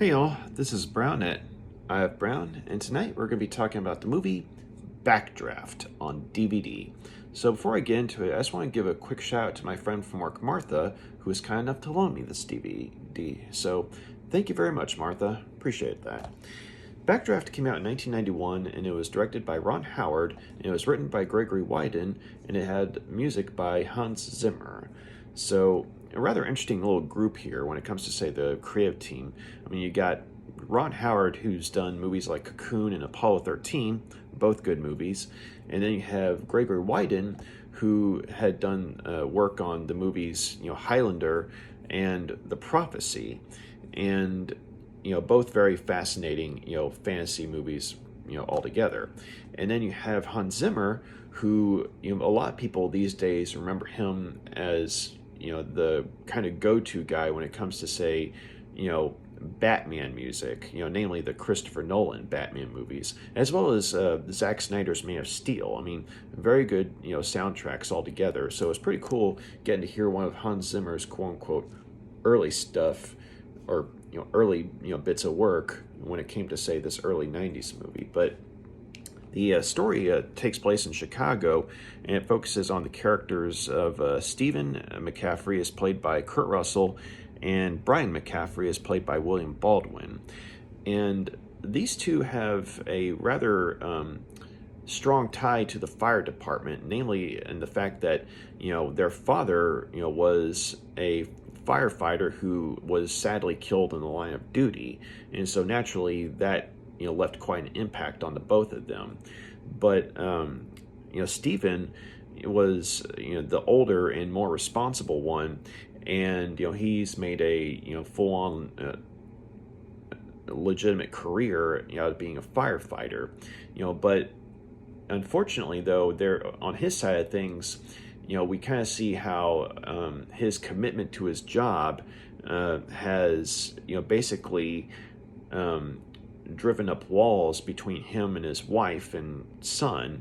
Hey y'all, this is Brown at I Have Brown, and tonight we're going to be talking about the movie Backdraft on DVD. So before I get into it, I just want to give a quick shout out to my friend from work, Martha, who was kind enough to loan me this DVD. So thank you very much, Martha. Appreciate that. Backdraft came out in 1991, and it was directed by Ron Howard, and it was written by Gregory Widen, and it had music by Hans Zimmer. So a rather interesting little group here when it comes to, say, the creative team. I mean, you got Ron Howard, who's done movies like Cocoon and Apollo 13, both good movies. And then you have Gregory Widen, who had done work on the movies, Highlander and The Prophecy. And, both very fascinating, fantasy movies, altogether. And then you have Hans Zimmer, who, a lot of people these days remember him as, the kind of go-to guy when it comes to, say, Batman music, namely the Christopher Nolan Batman movies, as well as Zack Snyder's Man of Steel. I mean, very good, soundtracks altogether. So it's pretty cool getting to hear one of Hans Zimmer's quote-unquote early stuff, or, early, bits of work when it came to, say, this early 90s movie. But the story takes place in Chicago, and it focuses on the characters of Stephen McCaffrey, is played by Kurt Russell, and Brian McCaffrey is played by William Baldwin. And these two have a rather strong tie to the fire department, namely in the fact that, their father, was a firefighter who was sadly killed in the line of duty. And so naturally that, left quite an impact on the both of them. But, Stephen was, the older and more responsible one, and he's made a full-on legitimate career out of being a firefighter. But unfortunately, though, there on his side of things, we kind of see how his commitment to his job has basically driven up walls between him and his wife and son.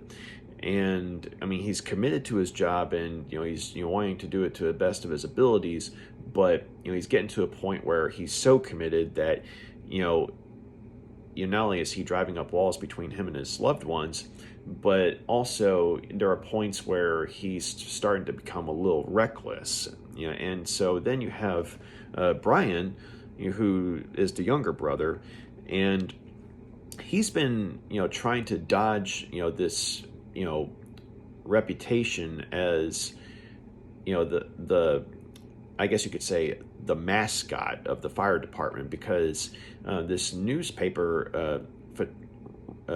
And I mean, he's committed to his job, and he's wanting to do it to the best of his abilities, but he's getting to a point where he's so committed that not only is he driving up walls between him and his loved ones, but also there are points where he's starting to become a little reckless. And so then you have Brian, who is the younger brother, and he's been trying to dodge this reputation as the I guess you could say the mascot of the fire department, because this newspaper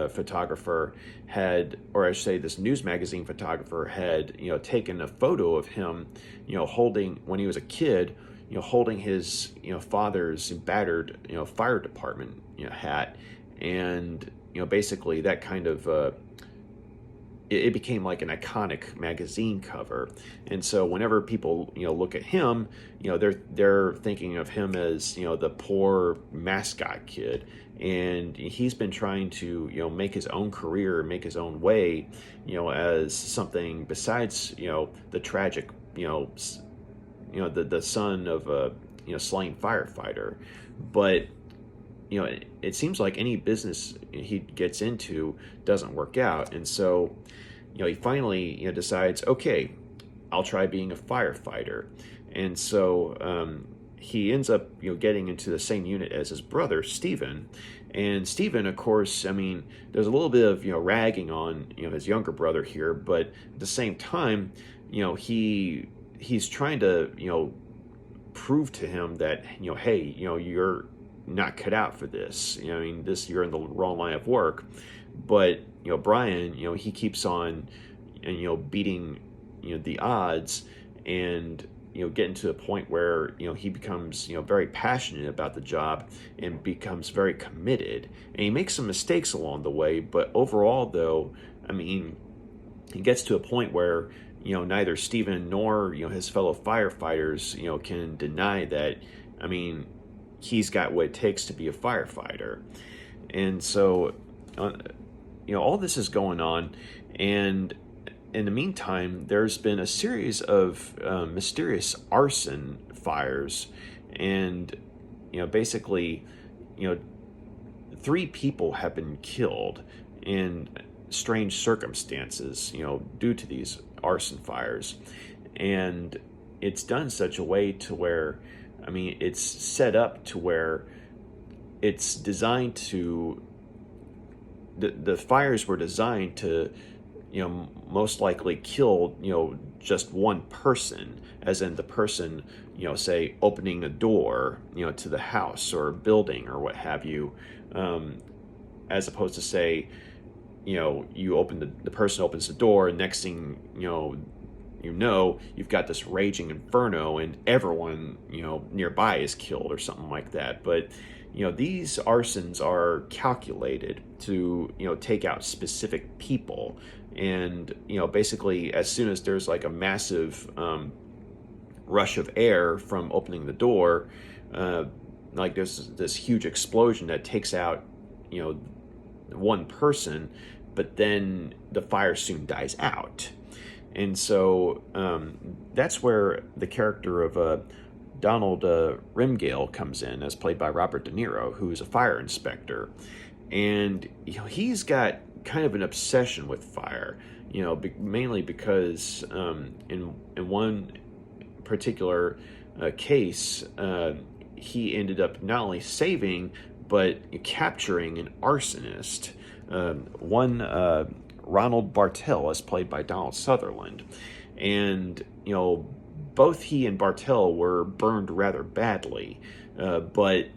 photographer had, or I should say this news magazine photographer had taken a photo of him holding, when he was a kid, holding his father's battered fire department hat. And basically that kind of it became like an iconic magazine cover. And so whenever people look at him, they're thinking of him as the poor mascot kid. And he's been trying to make his own career, make his own way, as something besides the tragic the son of a slain firefighter. But it seems like any business he gets into doesn't work out. And so he finally decides, okay, I'll try being a firefighter. And so he ends up getting into the same unit as his brother Stephen. And Stephen, of course, I mean, there's a little bit of ragging on his younger brother here, but at the same time, he's trying to prove to him that hey, you're not cut out for this. I mean, you're in the wrong line of work. But Brian, he keeps on beating the odds, and getting to a point where he becomes very passionate about the job and becomes very committed. And he makes some mistakes along the way, but overall, though, I mean, he gets to a point where neither Stephen nor his fellow firefighters can deny that, I mean, he's got what it takes to be a firefighter. And so all this is going on, and in the meantime, there's been a series of mysterious arson fires, and basically 3 people have been killed in strange circumstances, due to these arson fires. And it's done in such a way to where, it's set up to where it's designed to, the fires were designed to, most likely kill, just one person, as in the person, say opening a door, to the house or building or what have you, as opposed to say, the person opens the door, and next thing you've got this raging inferno and everyone, nearby is killed or something like that. But, these arsons are calculated to, take out specific people. And, basically as soon as there's like a massive rush of air from opening the door, like there's this huge explosion that takes out, one person, but then the fire soon dies out. And so that's where the character of Donald Rimgale comes in, as played by Robert De Niro, who is a fire inspector. And he's got kind of an obsession with fire, mainly because in one particular case, he ended up not only saving but capturing an arsonist, Ronald Bartel, as played by Donald Sutherland. And both he and Bartel were burned rather badly, but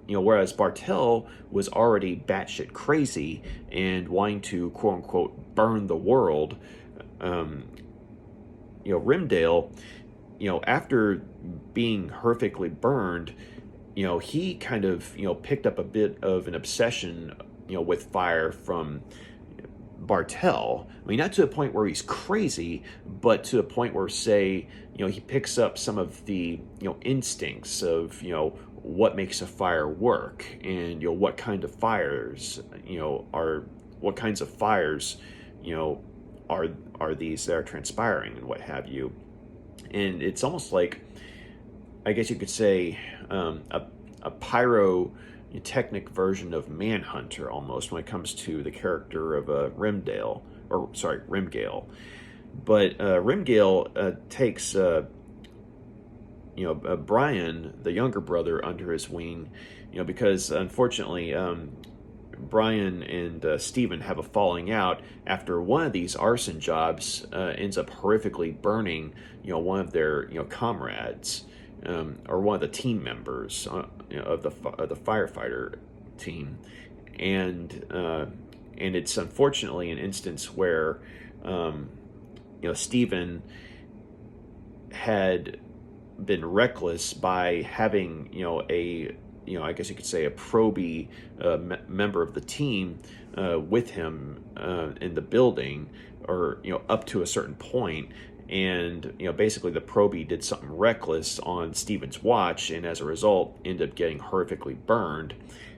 whereas Bartel was already batshit crazy and wanting to quote unquote burn the world, Rimgale, after being horrifically burned, he kind of picked up a bit of an obsession with fire from Bartel. Not to the point where he's crazy, but to the point where, say, he picks up some of the instincts of what makes a fire work, and what kind of fires what kinds of fires are these that are transpiring and what have you. And it's almost like, I guess you could say, a pyrotechnic version of Manhunter almost, when it comes to the character of Rimgale. But Rimgale takes Brian, the younger brother, under his wing, because unfortunately Brian and Stephen have a falling out after one of these arson jobs ends up horrifically burning one of their comrades, or one of the team members of the firefighter team. And it's unfortunately an instance where Stephen had been reckless by having I guess you could say a probie member of the team with him in the building, or up to a certain point. And basically the probie did something reckless on Stephen's watch, and as a result ended up getting horrifically burned.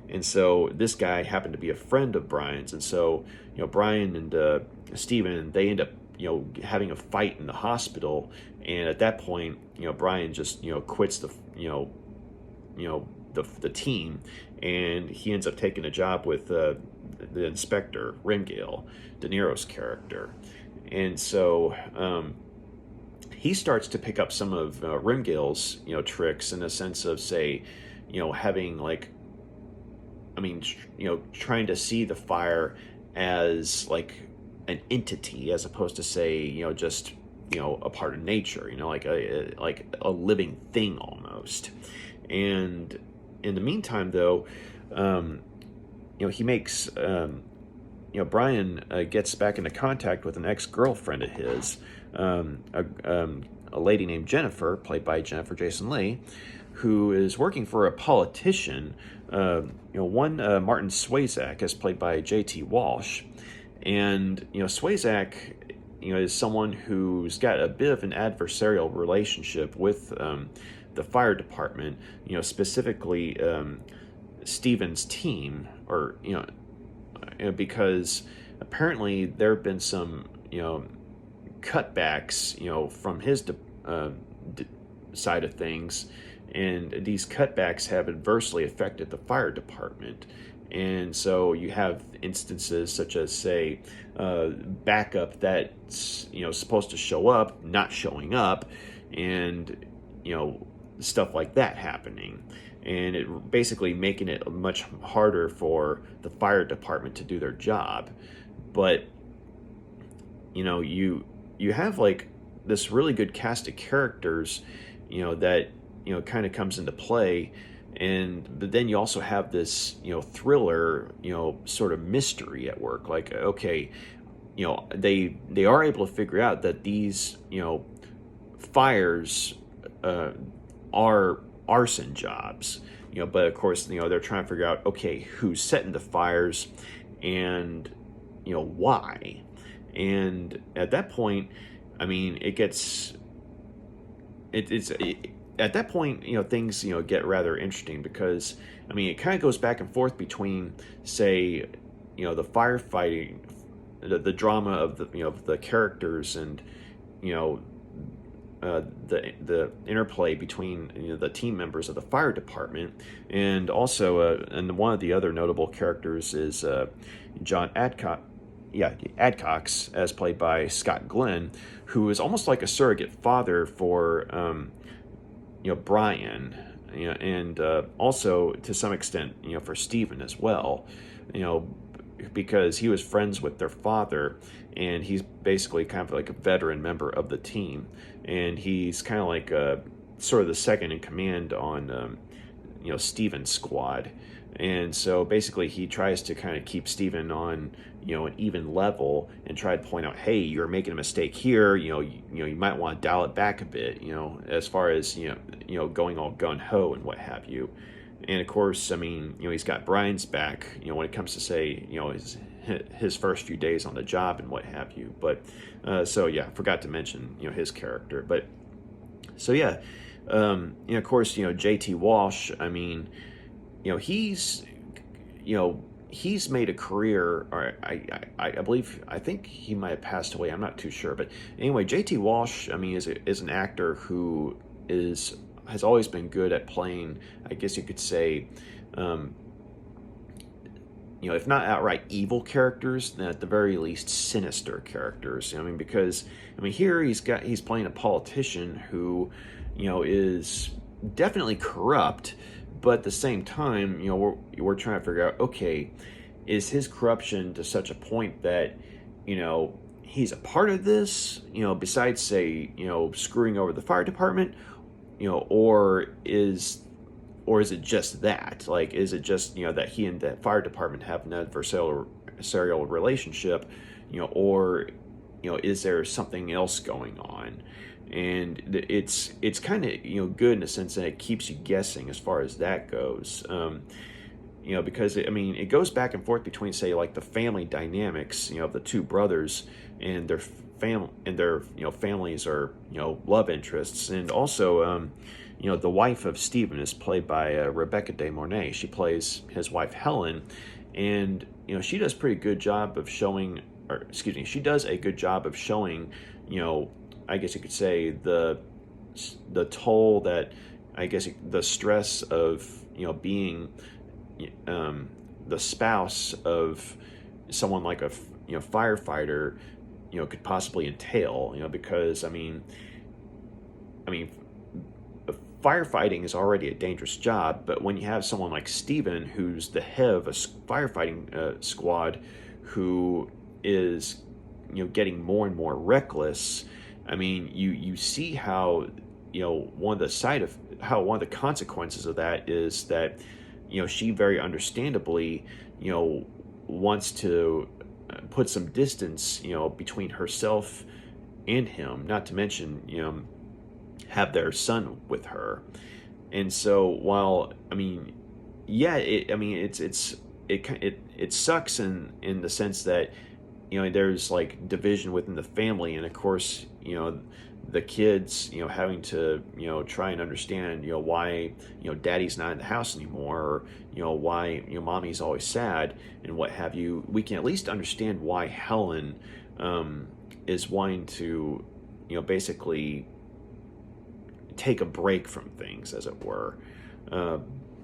And so this guy happened to be a friend of Brian's, and so Brian and Stephen, they end up having a fight in the hospital. And at that point Brian just quits the the team, and he ends up taking a job with the inspector, Rimgale, De Niro's character. And so he starts to pick up some of Rimgale's tricks, in the sense of, say, having trying to see the fire as like an entity, as opposed to, say, just a part of nature, like a living thing almost. And in the meantime, though, he makes Brian gets back into contact with an ex-girlfriend of his, a lady named Jennifer, played by Jennifer Jason Leigh, who is working for a politician, one Martin Swayzak, as played by J.T. Walsh. And Swayzak is someone who's got a bit of an adversarial relationship with the fire department, specifically Stephen's team, or because apparently there have been some cutbacks from his side of things, and these cutbacks have adversely affected the fire department. And so you have instances such as, say, backup that's supposed to show up, not showing up, and stuff like that happening, and it basically making it much harder for the fire department to do their job. But you have like this really good cast of characters, that kind of comes into play, but then you also have this thriller, sort of mystery at work. Like, okay, they are able to figure out that these fires are arson jobs, but of course they're trying to figure out, okay, who's setting the fires, and why. And at that point, I mean, it's at that point, things get rather interesting, because I mean, it kind of goes back and forth between, say, the firefighting, the drama of the characters, and the interplay between the team members of the fire department, and also and one of the other notable characters is John Adcox. Yeah, Adcox, as played by Scott Glenn, who is almost like a surrogate father for Brian, and also to some extent for Stephen as well, because he was friends with their father, and he's basically kind of like a veteran member of the team, and he's kind of like sort of the second in command on Stephen's squad. And so basically he tries to kind of keep Stephen on an even level, and try to point out, hey, you're making a mistake here, you might want to dial it back a bit, as far as going all gun-ho and what have you. And of course, I mean, he's got Brian's back, when it comes to, say, his first few days on the job and what have you. But so yeah, forgot to mention his character. But so yeah, of course, JT Walsh, I mean, he's made a career, or I think he might have passed away, I'm not too sure, but anyway, JT Walsh, I mean, is an actor who has always been good at playing, I guess you could say, if not outright evil characters, then at the very least sinister characters. I mean, because here he's playing a politician who is definitely corrupt, but at the same time, we're trying to figure out, okay, is his corruption to such a point that he's a part of this, besides, say, screwing over the fire department, or is it just that? Like, is it just that he and the fire department have an adversarial relationship, or is there something else going on? And it's kind of good in a sense that it keeps you guessing as far as that goes, because it goes back and forth between, say, like the family dynamics, of the two brothers and their families are love interests, and also the wife of Stephen is played by Rebecca De Mornay. She plays his wife Helen, and she does pretty good job of showing, or excuse me, she does a good job of showing I guess you could say the toll that, I guess, the stress of being the spouse of someone like a firefighter could possibly entail, because firefighting is already a dangerous job, but when you have someone like Stephen, who's the head of a firefighting squad, who is getting more and more reckless, you see how one of the consequences of that is that she very understandably wants to put some distance between herself and him, not to mention have their son with her. And so while it sucks in the sense that there's like division within the family, and of course the kids having to try and understand why daddy's not in the house anymore, or why mommy's always sad and what have you. We can at least understand why Helen is wanting to basically take a break from things, as it were. Uh,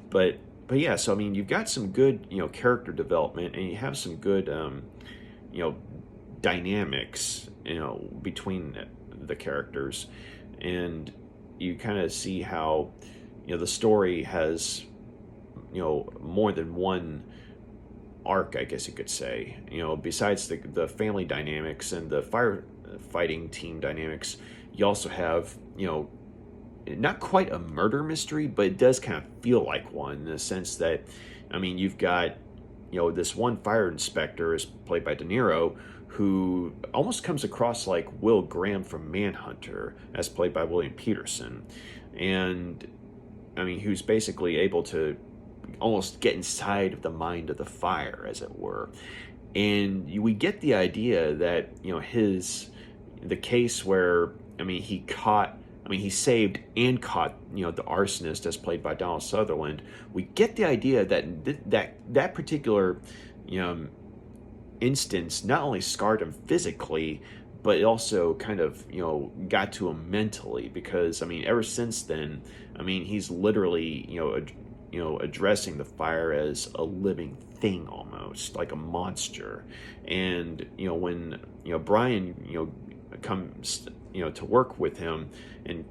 but yeah, so I mean, you've got some good, character development, and you have some good, you know, dynamics, between the characters, and you kind of see how, the story has, more than one arc, I guess you could say. Besides the family dynamics and the firefighting team dynamics, you also have, not quite a murder mystery, but it does kind of feel like one, in the sense that, I mean, you've got, this one fire inspector is played by Niro, who almost comes across like Will Graham from Manhunter, as played by William Peterson. And, I mean, who's basically able to almost get inside of the mind of the fire, as it were. And we get the idea that, the case where, he saved and caught, the arsonist, as played by Donald Sutherland. We get the idea that that particular, instance not only scarred him physically, but it also kind of, got to him mentally, because, ever since then, he's literally, addressing the fire as a living thing, almost like a monster. And, when, Brian, comes, to work with him and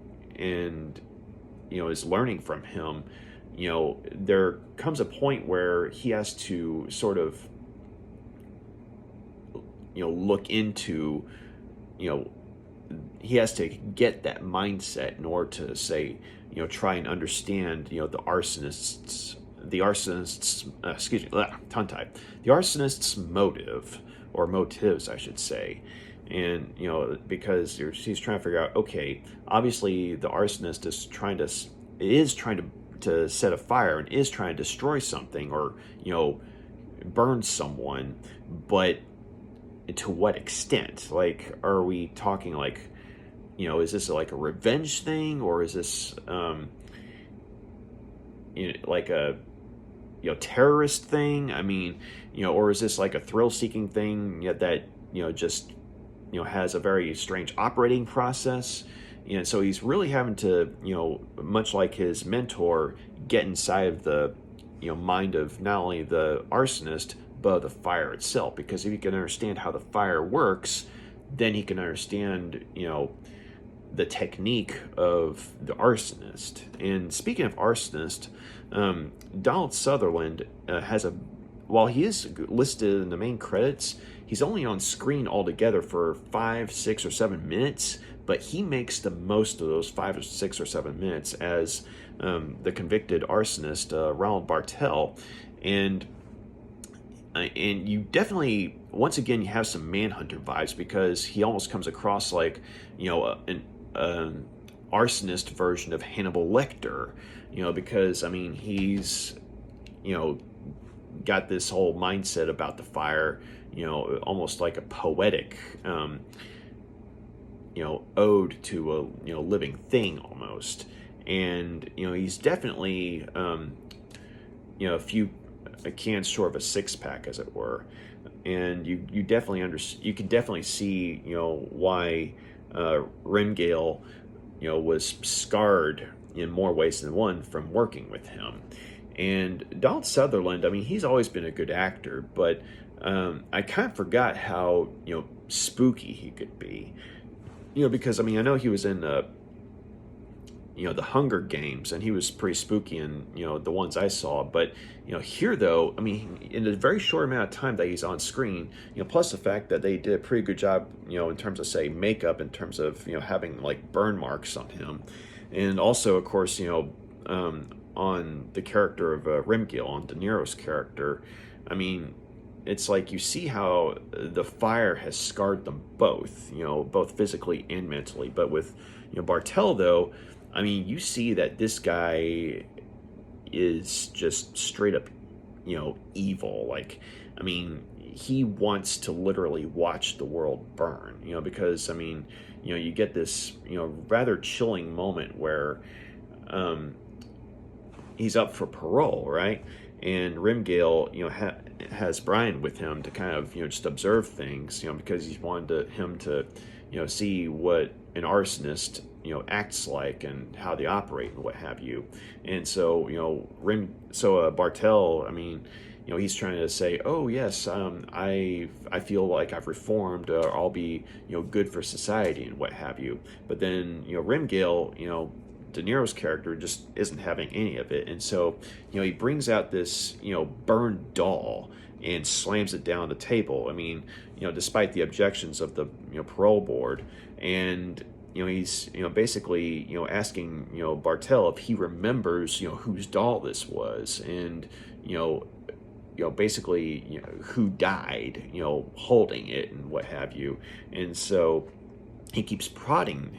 is learning from him, there comes a point where he has to sort of, look into, he has to get that mindset in order to say, try and understand, the arsonist's tongue-tied, the arsonist's motive, or motives, I should say. And, because he's trying to figure out, okay, obviously the arsonist is trying to set a fire and is trying to destroy something, or, burn someone, but to what extent? Like, are we talking like, is this like a revenge thing, or is this like a terrorist thing? Or is this like a thrill-seeking thing that just has a very strange operating process? And so he's really having to, much like his mentor, get inside of the mind of not only the arsonist but the fire itself, because if he can understand how the fire works, then he can understand the technique of the arsonist. And speaking of arsonist, Donald Sutherland while he is listed in the main credits, he's only on screen altogether for 5, 6, or 7 minutes, but he makes the most of those 5 or 6 or 7 minutes as the convicted arsonist, Ronald Bartel. And you definitely, once again, you have some Manhunter vibes, because he almost comes across like, an arsonist version of Hannibal Lecter, because, he's, got this whole mindset about the fire, almost like a poetic, ode to a, living thing almost. And, he's definitely, a few cans short of a six-pack, as it were. And you definitely you can definitely see, why Rimgale, was scarred in more ways than one from working with him. And Donald Sutherland, he's always been a good actor, but I kind of forgot how, spooky he could be. Because, I know he was in, the Hunger Games, and he was pretty spooky in, the ones I saw. But, here, though, in a very short amount of time that he's on screen, plus the fact that they did a pretty good job, in terms of, say, makeup, in terms of, having, like, burn marks on him. And also, of course, on the character of Rimgale, on De Niro's character, it's like you see how the fire has scarred them both, both physically and mentally. But with, Bartel, though, you see that this guy is just straight up, evil. Like, he wants to literally watch the world burn, because, you get this, rather chilling moment where he's up for parole, right? And Rimgale, has Brian with him to kind of, just observe things, because he wanted him to, see what an arsonist, acts like and how they operate and what have you. And so Bartel, I mean, he's trying to say, oh yes, I feel like I've reformed, or I'll be good for society and what have you. But then Rimgale, De Niro's character, just isn't having any of it. And so he brings out this burned doll and slams it down on the table. I mean, despite the objections of the parole board. And he's basically asking Bartel if he remembers whose doll this was, and basically who died holding it and what have you. And so he keeps prodding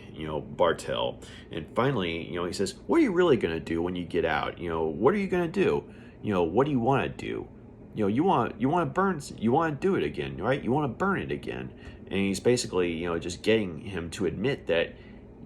Bartel, and finally he says, what are you really going to do when you get out? What are you going to do? What do you want to do? You want to burn, you want to do it again, right? You want to burn it again. And he's basically just getting him to admit that,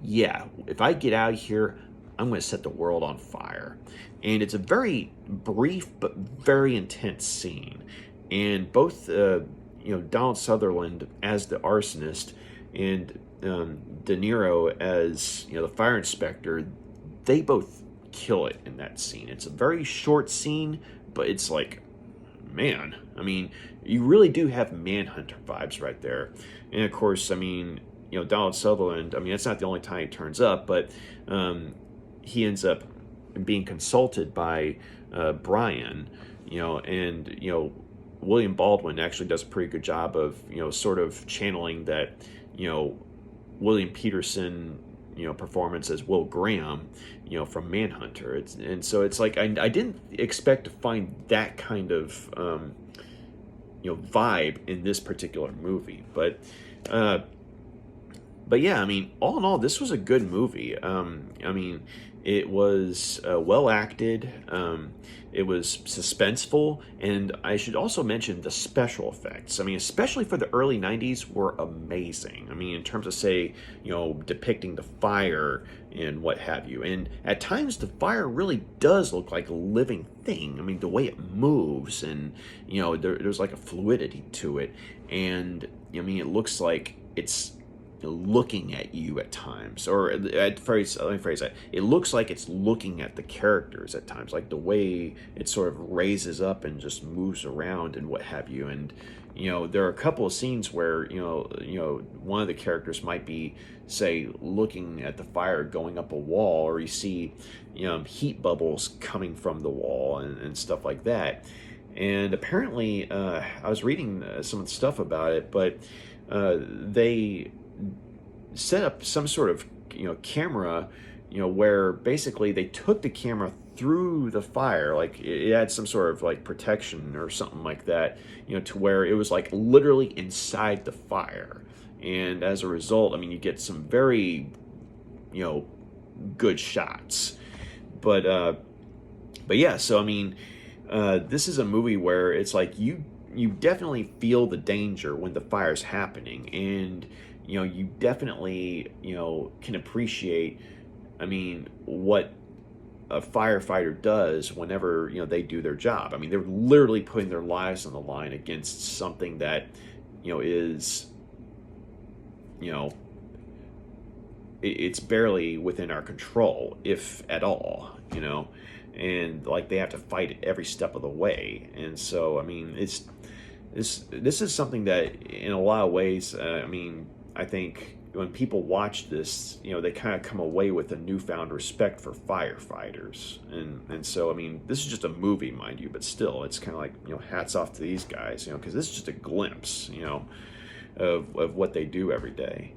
yeah, if I get out of here, I'm going to set the world on fire. And it's a very brief but very intense scene. And both Donald Sutherland as the arsonist and De Niro as the fire inspector, they both kill it in that scene. It's a very short scene, but it's like, man, I mean, you really do have Manhunter vibes right there. And of course, I mean, Donald Sutherland, I mean, it's not the only time he turns up, but he ends up being consulted by Brian, and William Baldwin actually does a pretty good job of sort of channeling that William Peterson performance as Will Graham from Manhunter. And so it's like I didn't expect to find that kind of vibe in this particular movie, but yeah, I mean, all in all, this was a good movie. I mean, it was well acted. It was suspenseful, and I should also mention the special effects. I mean, especially for the early 90s, were amazing. I mean, in terms of, say, depicting the fire and what have you. And at times, the fire really does look like a living thing. I mean, the way it moves, and, there's like a fluidity to it. And, I mean, it looks like it's looking at you at times, or let me phrase that. It looks like it's looking at the characters at times, like the way it sort of raises up and just moves around and what have you. And there are a couple of scenes where one of the characters might be, say, looking at the fire going up a wall, or you see heat bubbles coming from the wall and stuff like that. And apparently, I was reading some of the stuff about it, but they set up some sort of camera where basically they took the camera through the fire, like it had some sort of like protection or something like that, to where it was like literally inside the fire. And as a result, I mean, you get some very good shots. But yeah, so I mean, this is a movie where it's like you definitely feel the danger when the fire's happening, and you definitely can appreciate, I mean, what a firefighter does whenever they do their job. I mean, they're literally putting their lives on the line against something that is it's barely within our control, if at all, and like they have to fight it every step of the way. And so I mean, this is something that in a lot of ways, I mean, I think when people watch this, they kind of come away with a newfound respect for firefighters. And so, I mean, this is just a movie, mind you, but still, it's kind of like, hats off to these guys, because this is just a glimpse, of what they do every day.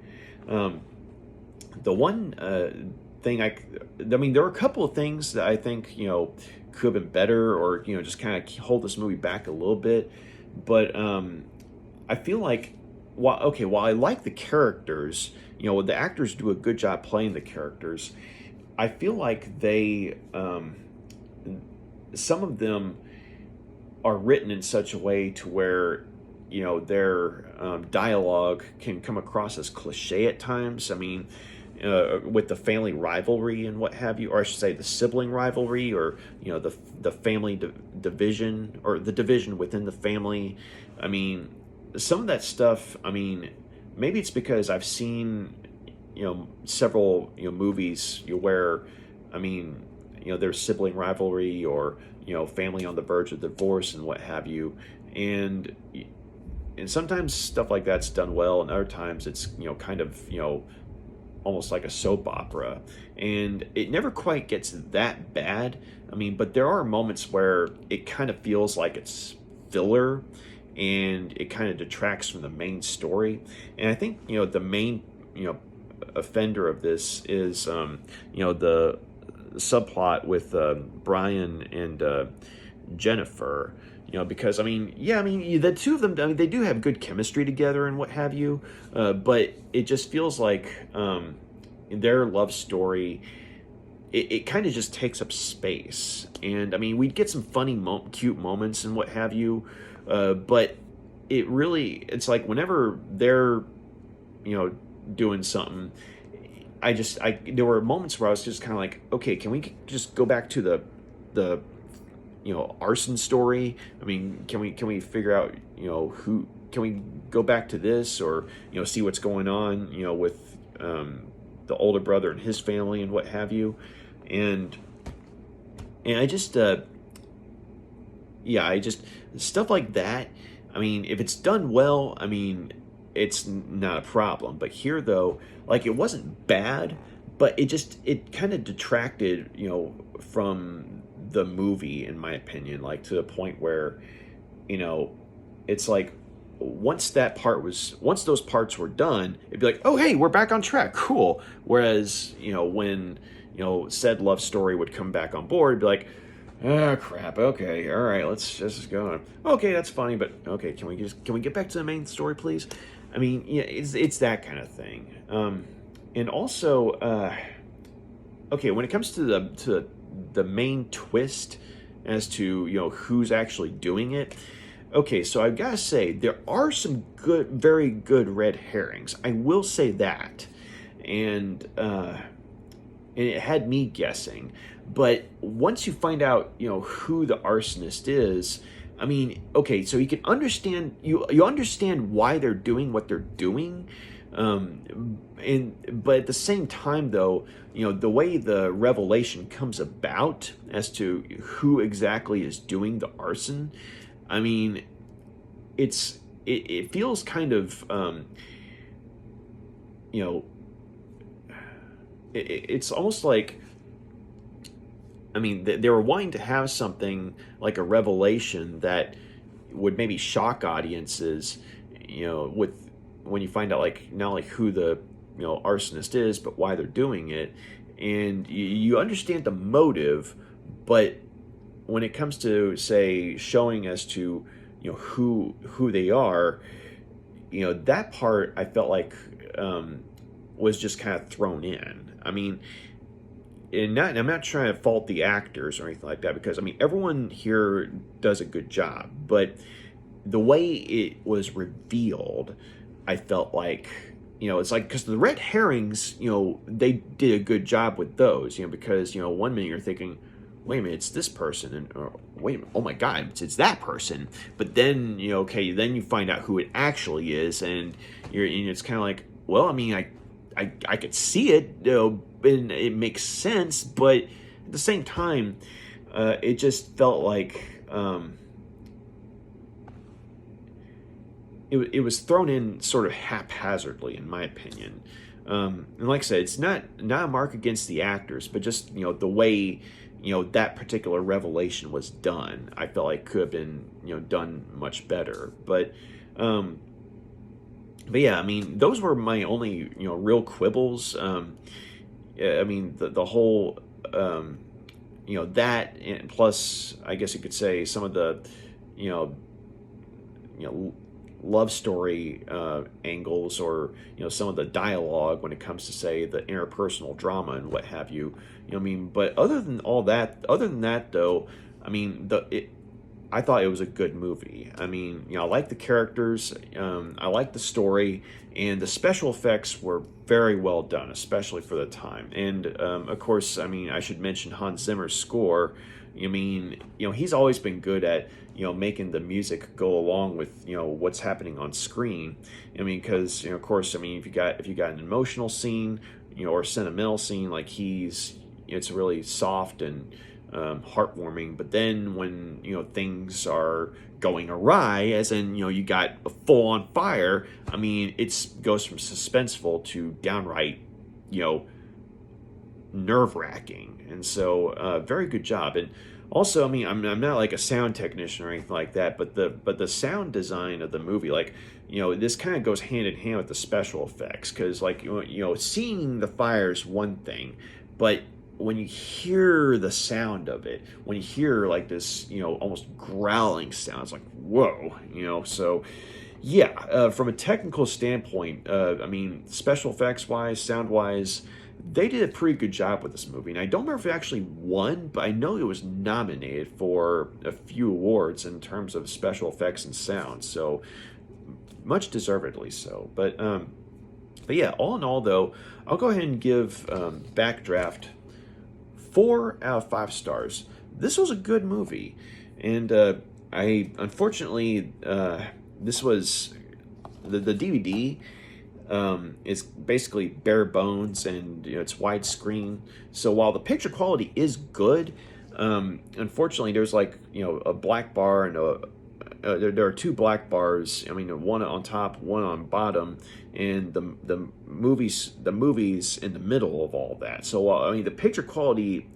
The one thing I mean, there were a couple of things that I think, could have been better, or, just kind of hold this movie back a little bit. But I feel like, while I like the characters, the actors do a good job playing the characters, I feel like they, some of them are written in such a way to where, their dialogue can come across as cliche at times. I mean, with the family rivalry and what have you, or I should say the sibling rivalry, or the family division, or the division within the family. I mean, some of that stuff, I mean, maybe it's because I've seen several movies where, I mean, there's sibling rivalry or family on the verge of divorce and what have you, and sometimes stuff like that's done well, and other times it's kind of almost like a soap opera, and it never quite gets that bad. I mean, but there are moments where it kind of feels like it's filler, and it kind of detracts from the main story. And I think the main offender of this is the subplot with Brian and Jennifer. Because I mean, the two of them, I mean, they do have good chemistry together and what have you, but it just feels like their love story, it kind of just takes up space. And I mean, we'd get some funny, cute moments and what have you, but it's like whenever they're, doing something, there were moments where I was just kind of like, okay, can we just go back to the Arson story? I mean, can we figure out, who, can we go back to this, or, see what's going on, with the older brother and his family and what have you. And I just, stuff like that. I mean, if it's done well, I mean, it's not a problem. But here, though, like, it wasn't bad, but it kind of detracted, from the movie, in my opinion, like to the point where, it's like once those parts were done, it'd be like, oh, hey, we're back on track, cool. Whereas, when, said love story would come back on board, it'd be like, oh crap, okay, all right, let's just go on. Okay, that's funny, but okay, can we get back to the main story, please? I mean, it's that kind of thing. And also, okay, when it comes to the main twist as to who's actually doing it, okay, so I've got to say there are some very good red herrings. I will say that, and it had me guessing. But once you find out who the arsonist is, I mean, okay, so you can understand you understand why they're doing what they're doing. But at the same time, though, the way the revelation comes about as to who exactly is doing the arson, I mean, it feels kind of, it's almost like, I mean, they were wanting to have something like a revelation that would maybe shock audiences, with when you find out, like, not like who the arsonist is, but why they're doing it, and you understand the motive, but when it comes to, say, showing as to who they are, that part I felt like was just kind of thrown in. I mean, and I'm not trying to fault the actors or anything like that, because I mean, everyone here does a good job, but the way it was revealed, I felt like, it's like, because the red herrings, they did a good job with those, because, one minute you're thinking, wait a minute, it's this person, and wait a minute, oh my God, it's that person. But then, okay, then you find out who it actually is, and it's kind of like, well, I mean, I could see it, and it makes sense, but at the same time, it just felt like it was thrown in sort of haphazardly, in my opinion. And like I said, it's not a mark against the actors, but just the way that particular revelation was done, I felt like could have been done much better. But yeah, I mean, those were my only real quibbles. I mean, the whole that, and plus I guess you could say some of the love story angles, or some of the dialogue when it comes to, say, the interpersonal drama and what have you. I mean, but other than that though, I mean, I thought it was a good movie. I mean, I like the characters, I like the story, and the special effects were very well done, especially for the time. And of course, I mean, I should mention Hans Zimmer's score. I mean, he's always been good at, making the music go along with, what's happening on screen. I mean, because, of course, I mean, if you got an emotional scene, or a sentimental scene, like it's really soft and heartwarming. But then when, things are going awry, as in, you got a full on fire, I mean, it goes from suspenseful to downright, nerve wracking. And so, very good job. And also, I mean, I'm not like a sound technician or anything like that, but the sound design of the movie, like, this kind of goes hand in hand with the special effects, because, like, seeing the fire is one thing, but when you hear the sound of it, when you hear like this, almost growling sound, it's like, whoa, so yeah, from a technical standpoint, I mean, special effects wise, sound wise, they did a pretty good job with this movie. And I don't remember if it actually won, but I know it was nominated for a few awards in terms of special effects and sound. So much deservedly so. But yeah, all in all, though, I'll go ahead and give Backdraft 4 out of 5 stars. This was a good movie, and I unfortunately this was the DVD. Is basically bare bones, and it's widescreen. So while the picture quality is good, unfortunately there's like a black bar and there are 2 black bars. I mean, one on top, one on bottom, and the movies in the middle of all that. So while I mean the picture quality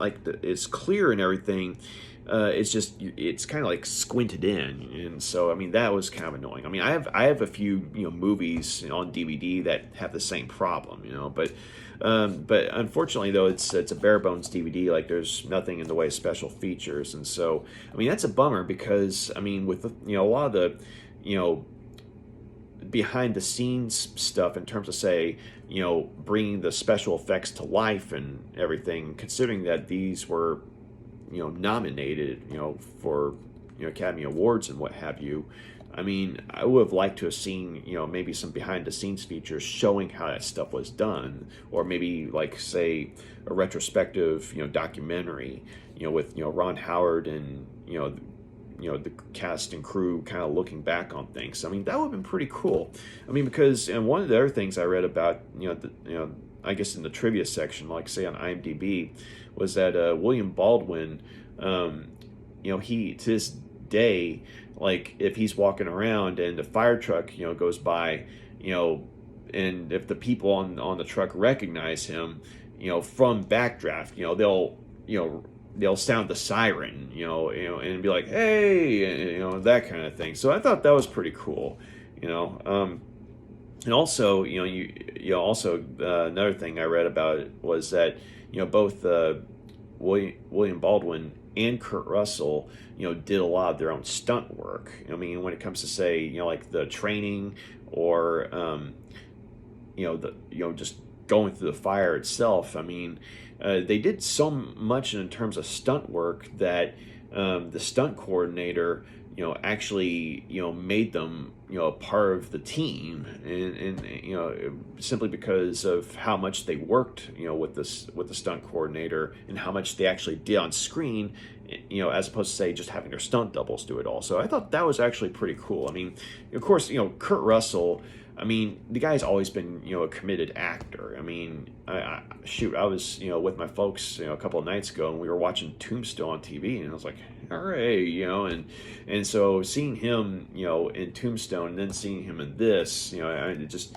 is clear and everything, it's kind of like squinted in, and so I mean that was kind of annoying. I mean I have a few movies on DVD that have the same problem, but unfortunately though it's a bare bones DVD. Like there's nothing in the way of special features, and so I mean that's a bummer, because I mean with a lot of the behind the scenes stuff in terms of say bringing the special effects to life and everything, considering that these were nominated, for, Academy Awards and what have you. I mean, I would have liked to have seen, maybe some behind the scenes features showing how that stuff was done, or maybe like say a retrospective, documentary, with, Ron Howard and, the cast and crew kind of looking back on things. I mean, that would have been pretty cool. I mean, because, and one of the other things I read about, I guess in the trivia section, like say on IMDb, was that William Baldwin, he to this day, like if he's walking around and the fire truck, goes by, and if the people on the truck recognize him, from Backdraft, they'll sound the siren, and be like, hey, that kind of thing. So I thought that was pretty cool, and also, also another thing I read about it was that, both William Baldwin and Kurt Russell, did a lot of their own stunt work. I mean, when it comes to say, like the training or, just going through the fire itself. I mean, they did so much in terms of stunt work that the stunt coordinator, actually, made them, a part of the team, and simply because of how much they worked, with the stunt coordinator and how much they actually did on screen, as opposed to say just having their stunt doubles do it all. So I thought that was actually pretty cool. I mean, of course, Kurt Russell, I mean, the guy's always been, a committed actor. I mean, I was, with my folks, a couple of nights ago, and we were watching Tombstone on TV, and I was like, all right, and so seeing him, in Tombstone, and then seeing him in this, it just,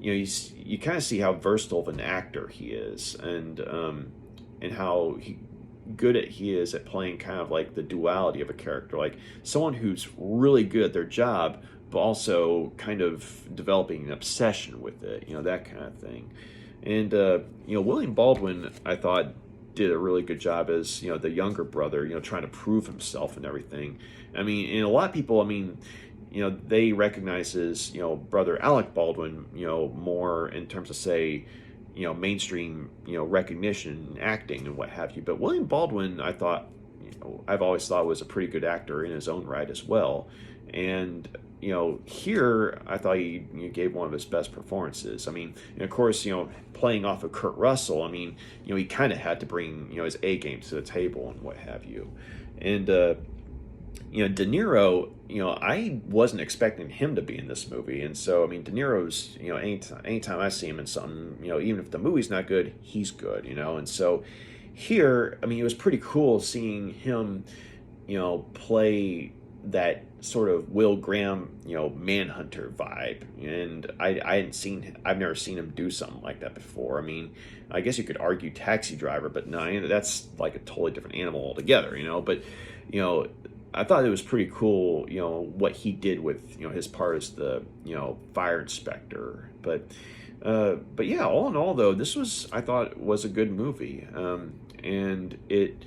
you kind of see how versatile of an actor he is, and how good he is at playing kind of like the duality of a character, like someone who's really good at their job, but also kind of developing an obsession with it, that kind of thing. And, William Baldwin, I thought, did a really good job as, the younger brother, trying to prove himself and everything. I mean, and a lot of people, I mean, they recognize his, brother Alec Baldwin, more in terms of, say, mainstream, recognition and acting and what have you. But William Baldwin, I thought, I've always thought was a pretty good actor in his own right as well. And, here I thought he gave one of his best performances. I mean, and of course, playing off of Kurt Russell, I mean, he kind of had to bring, his A game to the table and what have you. And De Niro, I wasn't expecting him to be in this movie, and so I mean, De Niro's, anytime I see him in something, even if the movie's not good, he's good, and so here, I mean, it was pretty cool seeing him, play that sort of Will Graham, Manhunter vibe, and I've never seen him do something like that before. I mean, I guess you could argue Taxi Driver, but no, that's like a totally different animal altogether, But I thought it was pretty cool, what he did with, his part as the, fire inspector. But yeah, all in all, though, I thought was a good movie, and it,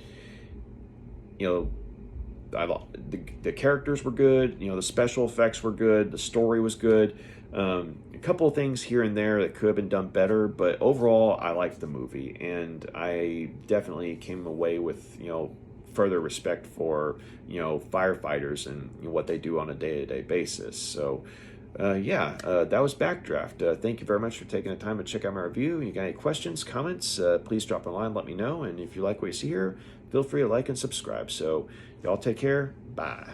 the characters were good, the special effects were good, the story was good. A couple of things here and there that could have been done better, but overall, I liked the movie, and I definitely came away with, further respect for firefighters and what they do on a day-to-day basis. So that was Backdraft. Thank you very much for taking the time to check out my review. You got any questions, comments, please drop a line, let me know. And if you like what you see here, feel free to like and subscribe. So y'all take care. Bye.